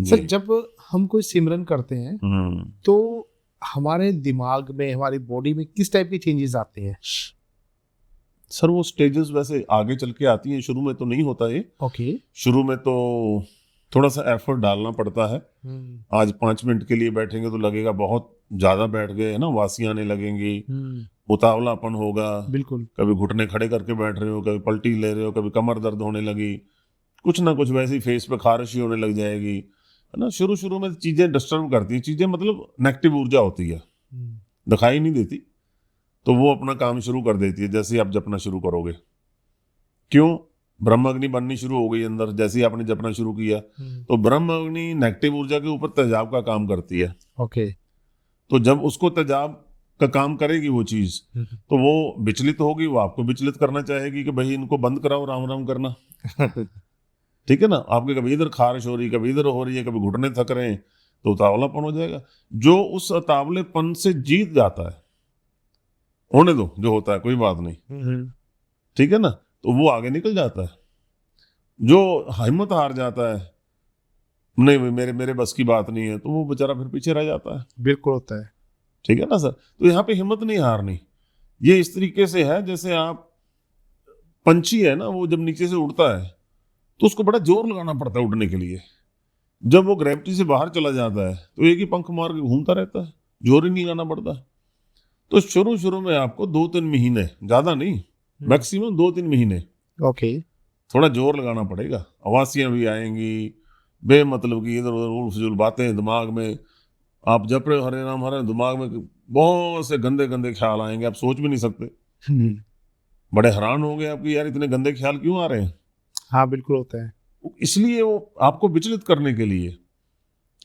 Sir जब हम कोई सिमरन करते हैं तो हमारे दिमाग में, हमारी बॉडी में किस टाइप के चेंजेस आते हैं? सर वो स्टेजेस वैसे आगे चल के आती हैं, शुरू में तो नहीं होता ये। ओके। शुरू में तो थोड़ा सा एफर्ट डालना पड़ता है। आज 5 मिनट के लिए बैठेंगे तो लगेगा बहुत ज्यादा बैठ गए, है ना, वासी आने लगेंगी, उतावलापन होगा, बिल्कुल। कभी घुटने खड़े करके बैठ रहे हो, कभी पलटी ले रहे हो, कभी कमर दर्द होने लगी, कुछ ना कुछ वैसी फेस पे खारिश होने लग जाएगी, है ना। शुरू शुरू में चीजें डिस्टर्ब करती हैं, चीजें मतलब नेगेटिव ऊर्जा होती है, दिखाई नहीं देती, तो वो अपना काम शुरू कर देती है। जैसे ही आप जपना शुरू करोगे, क्यों, ब्रह्म अग्नि बननी शुरू हो गई अंदर, जैसे ही आपने जपना शुरू किया तो ब्रह्म अग्नि नेगेटिव ऊर्जा के ऊपर तेजाब का काम करती है। ओके। तो जब उसको तेजाब का काम करेगी वो चीज, तो वो विचलित होगी, वो आपको विचलित करना चाहेगी कि भाई इनको बंद कराओ राम राम करना। ठीक है ना। आपके कभी इधर खारिश हो रही, कभी इधर हो रही है, कभी घुटने थक रहे हैं, तो उतावलापन हो जाएगा। जो उस उतावलेपन से जीत जाता है, होने दो, जो होता है कोई बात नहीं, ठीक है ना, तो वो आगे निकल जाता है। जो हिम्मत हार जाता है, नहीं मेरे मेरे बस की बात नहीं है, तो वो बेचारा फिर पीछे रह जाता है। बिल्कुल होता है। ठीक है ना सर। तो यहाँ पे हिम्मत नहीं हारनी। ये इस तरीके से है जैसे आप, पंछी है ना, वो जब नीचे से उड़ता है तो उसको बड़ा जोर लगाना पड़ता है उड़ने के लिए। जब वो ग्रेविटी से बाहर चला जाता है तो एक ही पंख मार के घूमता रहता है, जोर ही नहीं लगाना पड़ता। तो शुरू शुरू में आपको 2-3 महीने, ज्यादा नहीं, मैक्सिमम 2-3 महीने ओके, थोड़ा जोर लगाना पड़ेगा। आवासियां भी आएंगी, बेमतलब की इधर उधर उल्ट फजूल बातें दिमाग में, आप जप रहे हो हरे राम हरे, दिमाग में बहुत से गंदे गंदे ख्याल आएंगे, आप सोच भी नहीं सकते। बड़े हैरान होंगे आप कि यार इतने गंदे ख्याल क्यों आ रहे हैं। हाँ बिल्कुल होता है। इसलिए वो आपको विचलित करने के लिए,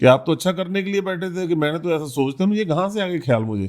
कि आप तो अच्छा करने के लिए बैठे थे, कि मैंने तो ऐसा सोचता हूँ, ये कहाँ से आ गए ख्याल मुझे।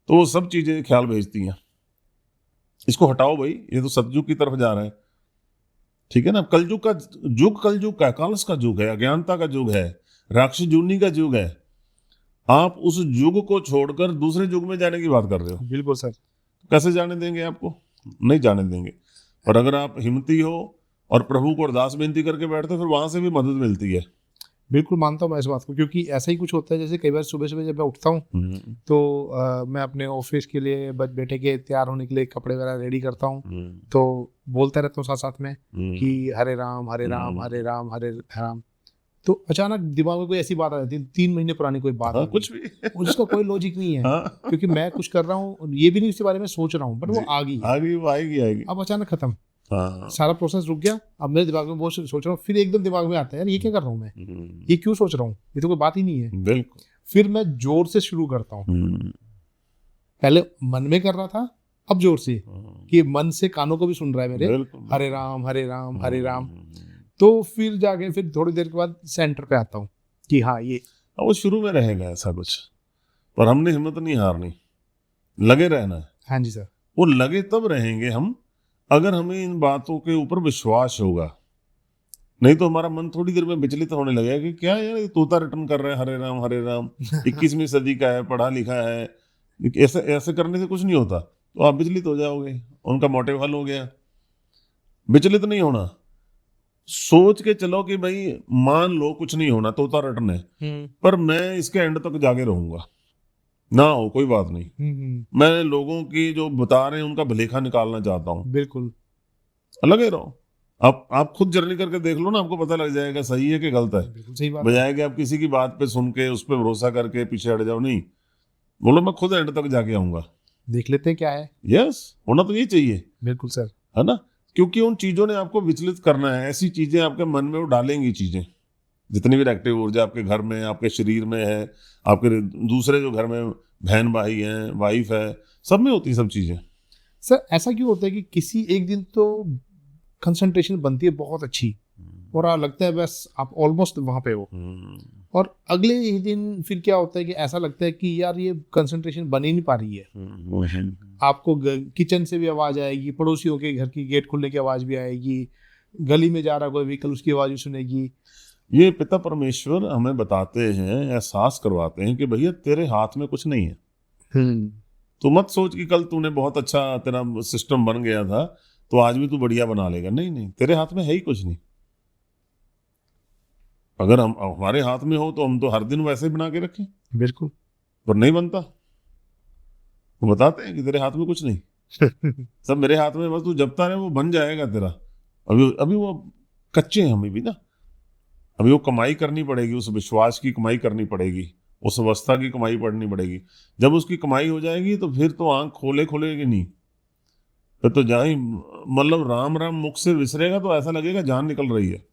तो वो सब चीजें ख्याल भेजती हैं, इसको हटाओ भाई, ये तो सतयुग की तरफ जा रहा है। ठीक है ना। कलयुग का युग, कलयुग का कालस का युग है, अज्ञानता का युग है, राक्षस जूनी का युग है। आप उस युग को छोड़कर दूसरे युग में जाने की बात कर रहे हो। बिल्कुल सर। कैसे जाने देंगे आपको, नहीं जाने देंगे। और अगर आप हिम्मती हो और प्रभु को अरदास बेनती करके बैठते हो, फिर वहां से भी मदद मिलती है। बिल्कुल मानता हूँ मैं इस बात को, क्योंकि ऐसा ही कुछ होता है। जैसे कई बार सुबह सुबह जब मैं उठता हूँ तो मैं अपने ऑफिस के लिए, बेटे के तैयार होने के लिए कपड़े वगैरह रेडी करता हूँ, तो बोलता रहता हूँ साथ साथ में कि हरे राम हरे राम हरे राम हरे राम। तो अचानक दिमाग में कोई ऐसी बात आ जाती है, 3 महीने पुरानी कोई बात, कुछ भी उसका कोई लॉजिक नहीं है। क्योंकि मैं कुछ कर रहा हूँ, ये भी नहीं उसके बारे में सोच रहा हूँ, बट वो आ गई, आएगी। अब अचानक खत्म, सारा प्रोसेस रुक गया। अब मेरे दिमाग में बहुत सोच रहा हूँ, फिर एकदम दिमाग में आता है यार ये क्या कर रहा हूँ मैं, ये क्यों सोच रहा हूँ, ये तो कोई बात ही नहीं है। बिल्कुल। फिर मैं जोर से शुरू करता हूँ। पहले मन में कर रहा था, अब जोर से, कि मन से कानों को भी सुन रहा है मेरे, हरे राम हरे राम हरे राम। तो फिर जाके फिर थोड़ी देर के बाद सेंटर पे आता हूँ कि हाँ ये, वो शुरू में रहेगा ऐसा कुछ, पर हमने हिम्मत नहीं हारनी, लगे रहना है। हाँ जी सर। वो लगे तब रहेंगे हम, अगर हमें इन बातों के ऊपर विश्वास होगा। नहीं तो हमारा मन थोड़ी देर में विचलित होने लगेगा कि क्या यार ये तोता रिटर्न कर रहा है हरे राम 21वीं सदी का है, पढ़ा लिखा है, ऐसे ऐसे करने से कुछ नहीं होता। तो आप विचलित हो जाओगे, उनका मोटिव हल हो गया। विचलित नहीं होना, सोच के चलो कि भाई मान लो कुछ नहीं होना, तोता रिटर्न है, पर मैं इसके एंड तक जाके रहूंगा, ना हो कोई बात नहीं। मैं लोगों की जो बता रहे हैं उनका भलेखा निकालना चाहता हूँ। बिल्कुल। लगे रहो। आप खुद जर्नी करके देख लो ना, आपको पता लग जाएगा सही है कि गलत है। बिल्कुल सही बात। बजाय कि आप किसी की बात पे सुन के उस पर भरोसा करके पीछे हट जाओ, नहीं, बोलो मैं खुद एंड तक जाके आऊंगा, देख लेते हैं क्या है। यस, होना तो ये चाहिए। बिल्कुल सर। है ना। क्योंकि उन चीजों ने आपको विचलित करना है, ऐसी चीजें आपके मन में वो डालेंगी चीजें, जितनी भी नेगेटिव ऊर्जा आपके घर में, आपके शरीर में है, आपके दूसरे जो घर में बहन भाई हैं, वाइफ है, सब में होती सब चीजें। सर ऐसा क्यों होता है कि किसी एक दिन तो कंसंट्रेशन बनती है बहुत अच्छी, और लगता है बस आप ऑलमोस्ट वहां पे हो, और अगले ही दिन फिर क्या होता है कि ऐसा लगता है कि यार ये कंसंट्रेशन बन ही नहीं पा रही है। आपको किचन से भी आवाज आएगी, पड़ोसियों के घर की गेट खुलने की आवाज भी आएगी, गली में जा रहा कोई व्हीकल उसकी आवाज भी सुनेगी। ये पिता परमेश्वर हमें बताते हैं, एहसास करवाते हैं कि भैया तेरे हाथ में कुछ नहीं है। तो मत सोच कि कल तूने बहुत अच्छा तेरा सिस्टम बन गया था तो आज भी तू बढ़िया बना लेगा। नहीं, तेरे हाथ में है ही कुछ नहीं। अगर हम हमारे हाथ में हो तो हम तो हर दिन वैसे ही बना के रखें, बिल्कुल। पर नहीं बनता। वो बताते हैं कि तेरे हाथ में कुछ नहीं, सब मेरे हाथ में, बस तू जपता रहे, वो बन जाएगा तेरा। अभी अभी वो कच्चे हैं हमें भी ना, अभी वो कमाई करनी पड़ेगी, उस विश्वास की कमाई करनी पड़ेगी, उस अवस्था की कमाई पड़नी पड़ेगी। जब उसकी कमाई हो जाएगी तो फिर तो आंख खोलेगी नहीं, फिर तो जहाँ ही मतलब राम राम मुख से विसरेगा तो ऐसा लगेगा जान निकल रही है।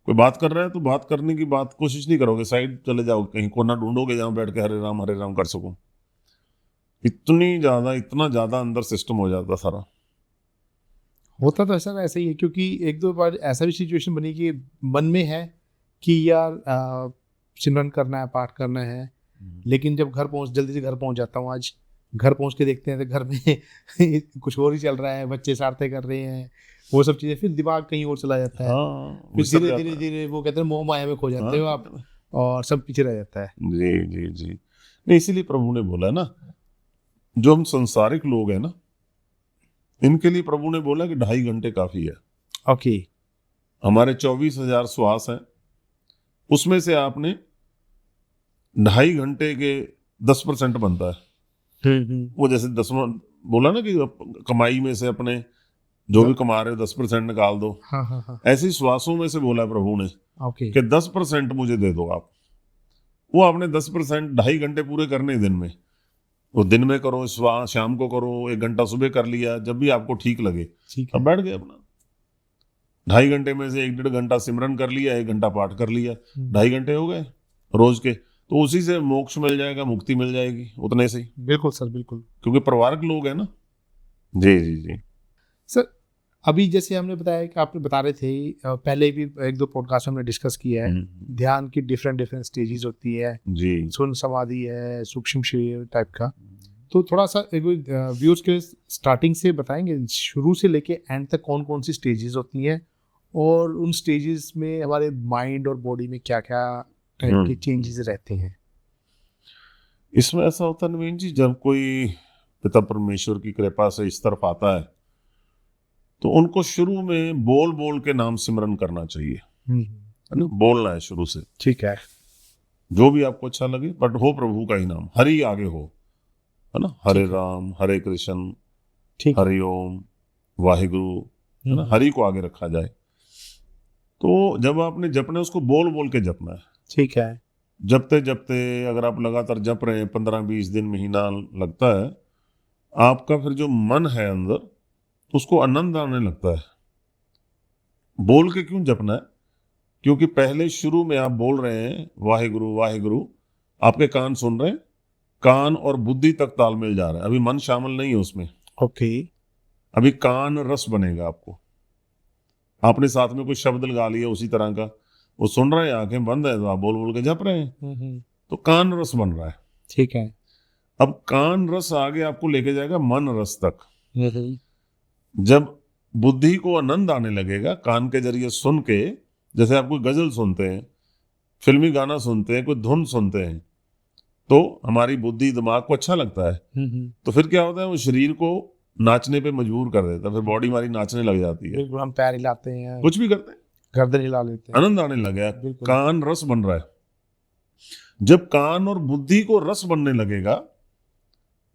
कोई बात कर रहा है तो बात करने की बात कोशिश नहीं करोगे, साइड चले जाओगे, कहीं कोना ढूंढोगे जहाँ बैठ के हरे राम कर सको। इतना ज्यादा अंदर सिस्टम हो जाता सारा। होता तो ऐसा ही है, क्योंकि एक दो बार ऐसा भी सिचुएशन बनी कि मन में है कि यार सिमरन करना है, पाठ करना है, लेकिन जब जल्दी से घर पहुंच जाता हूँ, आज घर पहुंच के देखते हैं तो घर में कुछ और ही चल रहा है, बच्चे शरारतें कर रहे हैं, वो सब चीज़ें, फिर दिमाग कहीं और चला जाता है। हाँ, फिर धीरे धीरे धीरे वो कहते हैं मोह माया में खो जाते हो आप, और सब पीछे रह जाता है। जी जी जी। नहीं, इसीलिए प्रभु ने बोला ना, जो हम संसारिक लोग हैं ना, इनके लिए प्रभु ने बोला कि 2.5 घंटे काफी है। ओके। हमारे 24,000 श्वास हैं, उसमें से आपने 2.5 घंटे के 10% बनता है। वो जैसे 10 बोला ना कि कमाई में से अपने जो भी कमा रहे हो 10% निकाल दो। हाँ हाँ हाँ। ऐसी श्वासों में से बोला प्रभु ने ओके। कि 10% मुझे दे दो आप। वो आपने 10% 2.5 घंटे पूरे करने दिन में, वो दिन में करो, शाम को करो, 1 घंटा सुबह कर लिया, जब भी आपको ठीक लगे, ठीक अब है। बैठ गए अपना। 2.5 घंटे में से 1-1.5 घंटा सिमरन कर लिया, 1 घंटा पाठ कर लिया, 2.5 घंटे हो गए रोज के। तो उसी से मोक्ष मिल जाएगा, मुक्ति मिल जाएगी उतने से ही। बिल्कुल सर, बिल्कुल। क्योंकि परिवारक लोग हैं ना। जी जी जी। सर, अभी जैसे हमने बताया कि आपने बता रहे थे, पहले भी 1-2 पॉडकास्ट हमने डिस्कस किया है, ध्यान की डिफरेंट स्टेजेस होती है जी। शून्य समाधि है, सूक्ष्म शरीर टाइप का। तो थोड़ा सा एक व्यूअर्स के स्टार्टिंग से बताएंगे, शुरू से लेके एंड तक कौन कौन सी स्टेजेस होती हैं, और उन स्टेजेस में हमारे माइंड और बॉडी में क्या क्या टाइप के चेंजेस रहते हैं। इसमें ऐसा होता है नवीन जी, जब कोई पिता परमेश्वर की कृपा से इस तरफ आता है तो उनको शुरू में बोल बोल के नाम सिमरन करना चाहिए, है ना, बोलना है शुरू से। ठीक है। जो भी आपको अच्छा लगे, बट हो प्रभु का ही नाम, हरि आगे हो, है ना, हरे राम, हरे कृष्ण, ठीक, हरि ओम, वाहिगुरु, है ना, हरि को आगे रखा जाए। तो जब आपने जपना है उसको बोल बोल के जपना है। ठीक है। जपते जपते अगर आप लगातार जप रहे हैं, 15-20 दिन, महीना लगता है, आपका फिर जो मन है अंदर उसको आनंद आने लगता है। बोल के क्यों जपना है? क्योंकि पहले शुरू में आप बोल रहे हैं वाहिगुरु वाहिगुरु, आपके कान सुन रहे हैं, कान और बुद्धि तक तालमेल जा रहा है, अभी मन शामिल नहीं है उसमें। ओके। अभी कान रस बनेगा आपको, आपने साथ में कोई शब्द लगा लिया उसी तरह का, वो सुन रहे हैं, आंखें बंद है तो आप बोल बोल के जप रहे हैं, तो कान रस बन रहा है। ठीक है। अब कान रस आगे आपको लेके जाएगा मन रस तक। जब बुद्धि को आनंद आने लगेगा कान के जरिए सुन के, जैसे आप कोई गजल सुनते हैं, फिल्मी गाना सुनते हैं, कोई धुन सुनते हैं, तो हमारी बुद्धि दिमाग को अच्छा लगता है, तो फिर क्या होता है, वो शरीर को नाचने पे मजबूर कर देता है, फिर बॉडी हमारी नाचने लग जाती है, बिल्कुल, हम पैर हिलाते हैं, कुछ भी करते हैं, गर्दन हिला लेते हैं, आनंद आने लगा, कान रस बन रहा है। जब कान और बुद्धि को रस बनने लगेगा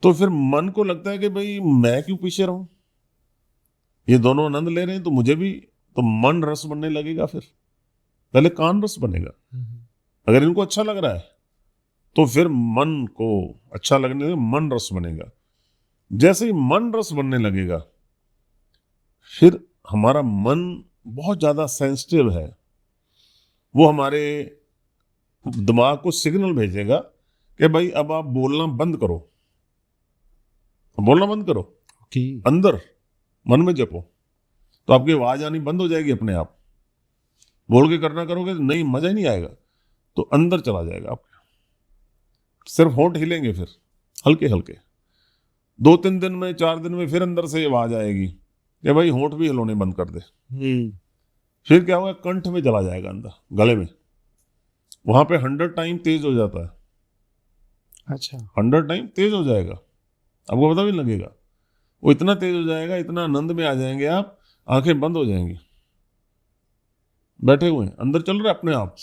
तो फिर मन को लगता है कि भाई मैं क्यों पीछे रहूं, ये दोनों आनंद ले रहे हैं तो मुझे भी, तो मन रस बनने लगेगा। फिर पहले कान रस बनेगा, अगर इनको अच्छा लग रहा है तो फिर मन को अच्छा लगने लगे, मन रस बनेगा। जैसे ही मन रस बनने लगेगा फिर हमारा मन बहुत ज्यादा सेंसिटिव है, वो हमारे दिमाग को सिग्नल भेजेगा कि भाई अब आप बोलना बंद करो, बोलना बंद करो, अंदर मन में जपो, तो आपकी आवाज आनी बंद हो जाएगी अपने आप। बोल के करना करोगे तो नहीं, मजा ही नहीं आएगा, तो अंदर चला जाएगा आपके, सिर्फ होंठ हिलेंगे फिर हल्के हल्के। 2-3 दिन में, 4 दिन में फिर अंदर से आवाज आएगी कि भाई होंठ भी हिलोने बंद कर दे। फिर क्या होगा, कंठ में चला जाएगा, अंदर गले में, वहां पे 100 टाइम तेज हो जाता है। अच्छा, 100 टाइम तेज हो जाएगा, आपको पता भी नहीं लगेगा, वो इतना तेज हो जाएगा, इतना आनंद में आ जाएंगे आप, आंखें बंद हो जाएंगी, बैठे हुए हैं, अंदर चल रहा है अपने आप,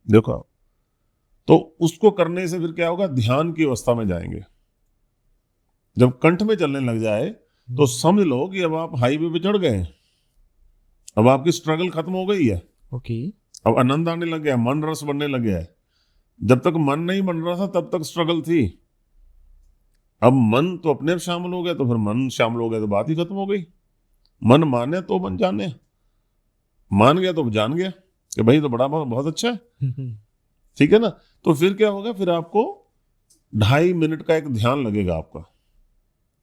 देखो आप। तो उसको करने से फिर क्या होगा, ध्यान की अवस्था में जाएंगे। जब कंठ में चलने लग जाए तो समझ लो कि अब आप हाईवे पे चढ़ गए हैं, अब आपकी स्ट्रगल खत्म हो गई है, ओके। अब आनंद आने लग गया, मन रस बनने लग गया है। जब तक मन नहीं बन रहा था तब तक स्ट्रगल थी, अब मन तो अपने आप शामिल हो गया, तो फिर मन शामिल हो गया तो बात ही खत्म हो गई। मन माने तो मन जाने, मान गया तो जान गया कि भाई तो बड़ा बहुत अच्छा है, ठीक है ना। तो फिर क्या होगा, फिर आपको 2.5 मिनट का एक ध्यान लगेगा आपका।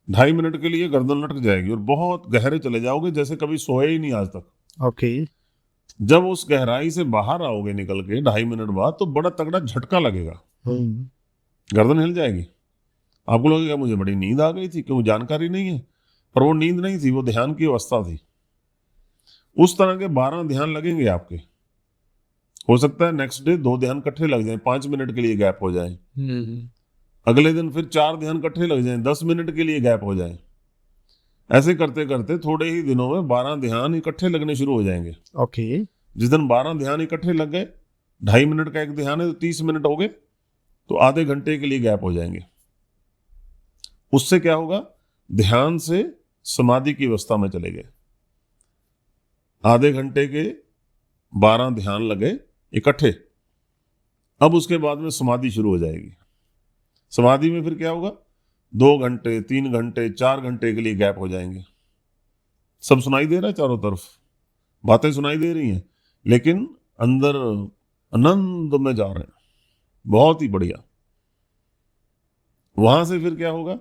2.5 मिनट के लिए गर्दन लटक जाएगी और बहुत गहरे चले जाओगे, जैसे कभी सोए ही नहीं आज तक। ओके। जब उस गहराई से बाहर आओगे निकल के 2.5 मिनट बाद, तो बड़ा तगड़ा झटका लगेगा, गर्दन हिल जाएगी। आपको लगेगा मुझे बड़ी नींद आ गई थी, क्यों जानकारी नहीं है, पर वो नींद नहीं थी, वो ध्यान की अवस्था थी। उस तरह के 12 ध्यान लगेंगे आपके। हो सकता है नेक्स्ट डे 2 ध्यान इकट्ठे लग जाएं, 5 मिनट के लिए गैप हो जाए, अगले दिन फिर 4 ध्यान इकट्ठे लग जाएं, 10 मिनट के लिए गैप हो जाए। ऐसे करते करते थोड़े ही दिनों में 12 ध्यान इकट्ठे लगने शुरू हो जाएंगे। ओके। जिस दिन 12 ध्यान इकट्ठे लग गए, 2.5 मिनट का एक ध्यान है तो 30 मिनट हो गए, तो आधे घंटे के लिए गैप हो जाएंगे। उससे क्या होगा, ध्यान से समाधि की अवस्था में चले गए। आधे घंटे के 12 ध्यान लगे इकट्ठे, अब उसके बाद में समाधि शुरू हो जाएगी। समाधि में फिर क्या होगा, 2 घंटे 3 घंटे 4 घंटे के लिए गैप हो जाएंगे। सब सुनाई दे रहा है, चारों तरफ बातें सुनाई दे रही हैं, लेकिन अंदर आनंद में जा रहे हैं, बहुत ही बढ़िया। वहां से फिर क्या होगा,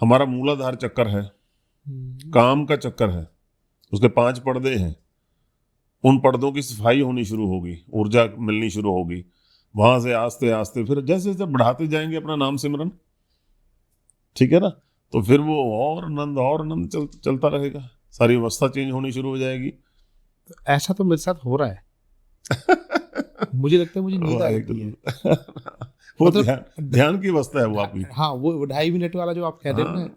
हमारा मूलाधार चक्कर है, काम का चक्कर है, उसके 5 पर्दे हैं, उन पर्दों की सफाई होनी शुरू होगी, ऊर्जा मिलनी शुरू होगी। वहां से आस्ते आस्ते फिर जैसे जैसे बढ़ाते जाएंगे अपना नाम सिमरन, ठीक है ना, तो फिर वो और आनंद चलता रहेगा, सारी अवस्था चेंज होनी शुरू हो जाएगी। ऐसा तो मेरे साथ हो रहा है। मुझे लगता है मुझे नींद आ जाती है। वो मतलब ध्यान की अवस्था है वो आपकी। हाँ, वो 2.5 मिनट वाला जो आप कह रहे हो ना,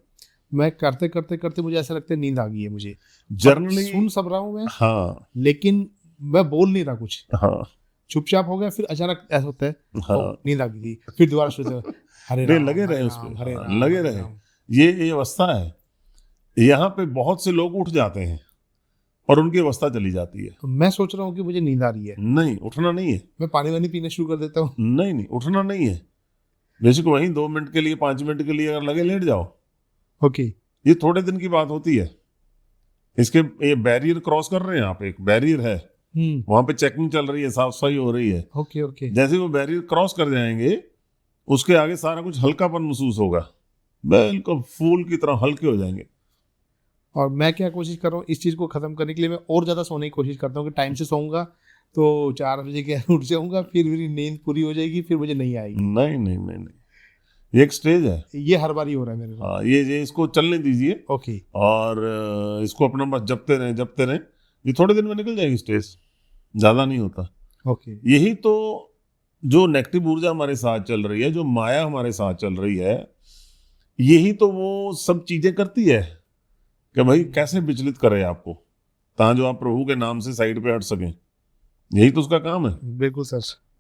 मैं करते करते करते मुझे ऐसा लगता है नींद आ गई है मुझे। जर्नली सुन सब रहा हूँ मैं, हाँ, लेकिन मैं बोल नहीं रहा कुछ, हाँ, चुपचाप हो गया। फिर अचानक ऐसा होता है, हाँ, नींद आ गई थी, फिर दोबारा शुरू से हरे रे राम, लगे हरे रहे उस राम, पे, हरे हाँ, राम, लगे हरे रहे। राम। ये अवस्था है। यहाँ पे बहुत से लोग उठ जाते हैं और उनकी अवस्था चली जाती है। तो मैं सोच रहा हूँ कि मुझे नींद आ रही है, नहीं, उठना नहीं है। मैं पानी वानी पीना शुरू कर देता हूँ। नहीं, उठना नहीं है। बेशक वहीं 2 मिनट के लिए 5 मिनट के लिए अगर लगे, लेट जाओ। ओके। ये थोड़े दिन की बात होती है। इसके ये बैरियर क्रॉस कर रहे हैं आप, एक बैरियर है, वहां पे चेकिंग चल रही है, साफ सफाई हो रही है। Okay okay. जैसे वो बैरियर क्रॉस कर जाएंगे, उसके आगे सारा कुछ हल्कापन महसूस होगा, बिल्कुल फूल की तरह हल्के हो जाएंगे। और मैं क्या कोशिश कर रहा हूँ इस चीज़ को ख़त्म करने के लिए, मैं और ज़्यादा सोने की कोशिश करता हूँ कि टाइम से सोऊंगा तो 4 बजे के उठ जाऊंगा, फिर मेरी नींद पूरी हो जाएगी, फिर मुझे नहीं आएगी। नहीं, ये एक स्टेज है। ये हर बार ही हो रहा है मेरे साथ। हाँ, ये इसको चलने दीजिए। ओके। और इसको अपना बस जपते रहें, ये थोड़े दिन में निकल जाएगी स्टेज, ज़्यादा नहीं होता। ओके। यही तो जो नेगेटिव ऊर्जा हमारे साथ चल रही है, जो माया हमारे साथ चल रही है, यही तो वो सब चीजें करती है कि भाई कैसे विचलित करे आपको, ताकि जो आप प्रभु के नाम से साइड पे हट सकें। यही तो उसका काम है। बिल्कुल सर।